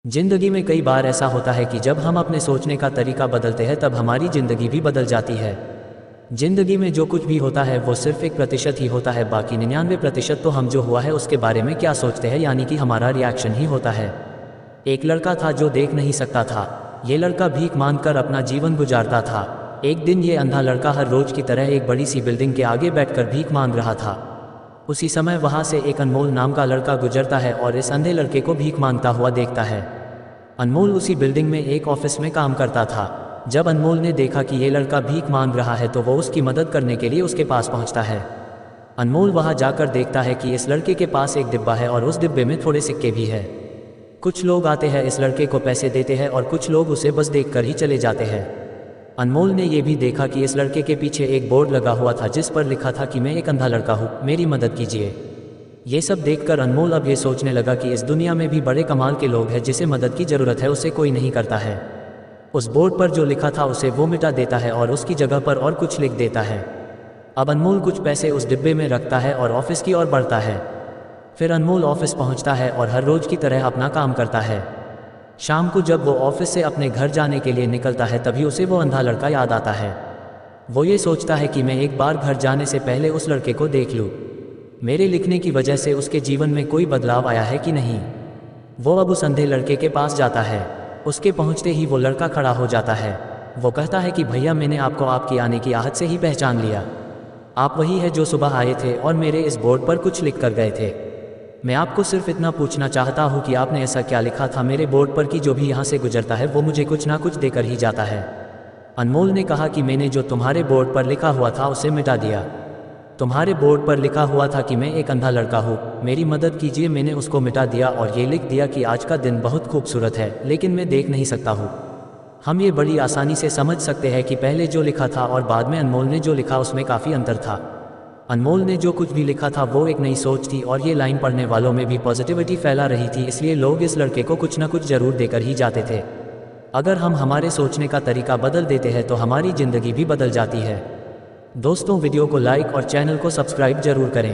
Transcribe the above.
जिंदगी में कई बार ऐसा होता है कि जब हम अपने सोचने का तरीका बदलते हैं तब हमारी ज़िंदगी भी बदल जाती है। ज़िंदगी में जो कुछ भी होता है वो सिर्फ 1% ही होता है, बाकी 99% तो हम जो हुआ है उसके बारे में क्या सोचते हैं, यानी कि हमारा रिएक्शन ही होता है। एक लड़का था जो देख नहीं सकता था। ये लड़का भीख मांगकर अपना जीवन गुजारता था। एक दिन ये अंधा लड़का हर रोज की तरह एक बड़ी सी बिल्डिंग के आगे बैठकर भीख मांग रहा था। उसी समय वहाँ से एक अनमोल नाम का लड़का गुजरता है और इस अंधे लड़के को भीख मांगता हुआ देखता है। अनमोल उसी बिल्डिंग में एक ऑफिस में काम करता था। जब अनमोल ने देखा कि ये लड़का भीख मांग रहा है तो वो उसकी मदद करने के लिए उसके पास पहुंचता है। अनमोल वहां जाकर देखता है कि इस लड़के के पास एक डिब्बा है और उस डिब्बे में थोड़े सिक्के भी है। कुछ लोग आते हैं, इस लड़के को पैसे देते हैं और कुछ लोग उसे बस देखकर ही चले जाते हैं। अनमोल ने यह भी देखा कि इस लड़के के पीछे एक बोर्ड लगा हुआ था जिस पर लिखा था कि मैं एक अंधा लड़का हूँ, मेरी मदद कीजिए। ये सब देखकर अनमोल अब ये सोचने लगा कि इस दुनिया में भी बड़े कमाल के लोग हैं, जिसे मदद की ज़रूरत है उसे कोई नहीं करता है। उस बोर्ड पर जो लिखा था उसे वो मिटा देता है और उसकी जगह पर और कुछ लिख देता है। अब अनमोल कुछ पैसे उस डिब्बे में रखता है और ऑफिस की ओर बढ़ता है। फिर अनमोल ऑफिस पहुंचता है और हर रोज की तरह अपना काम करता है। शाम को जब वो ऑफिस से अपने घर जाने के लिए निकलता है तभी उसे वो अंधा लड़का याद आता है। वो ये सोचता है कि मैं एक बार घर जाने से पहले उस लड़के को देख लूँ। मेरे लिखने की वजह से उसके जीवन में कोई बदलाव आया है कि नहीं। वो अब उस अंधे लड़के के पास जाता है। उसके पहुंचते ही वो लड़का खड़ा हो जाता है। वो कहता है कि भैया, मैंने आपको आपकी आने की आहट से ही पहचान लिया। आप वही है जो सुबह आए थे और मेरे इस बोर्ड पर कुछ लिख कर गए थे। मैं आपको सिर्फ इतना पूछना चाहता हूँ कि आपने ऐसा क्या लिखा था मेरे बोर्ड पर कि जो भी यहाँ से गुजरता है वो मुझे कुछ ना कुछ देकर ही जाता है। अनमोल ने कहा कि मैंने जो तुम्हारे बोर्ड पर लिखा हुआ था उसे मिटा दिया। तुम्हारे बोर्ड पर लिखा हुआ था कि मैं एक अंधा लड़का हूँ, मेरी मदद कीजिए, मैंने उसको मिटा दिया और ये लिख दिया कि आज का दिन बहुत खूबसूरत है लेकिन मैं देख नहीं सकता हूँ। हम ये बड़ी आसानी से समझ सकते हैं कि पहले जो लिखा था और बाद में अनमोल ने जो लिखा उसमें काफ़ी अंतर था। अनमोल ने जो कुछ भी लिखा था वो एक नई सोच थी और ये लाइन पढ़ने वालों में भी पॉजिटिविटी फैला रही थी, इसलिए लोग इस लड़के को कुछ ना कुछ जरूर देकर ही जाते थे। अगर हम हमारे सोचने का तरीका बदल देते हैं तो हमारी ज़िंदगी भी बदल जाती है। दोस्तों, वीडियो को लाइक और चैनल को सब्सक्राइब जरूर करें।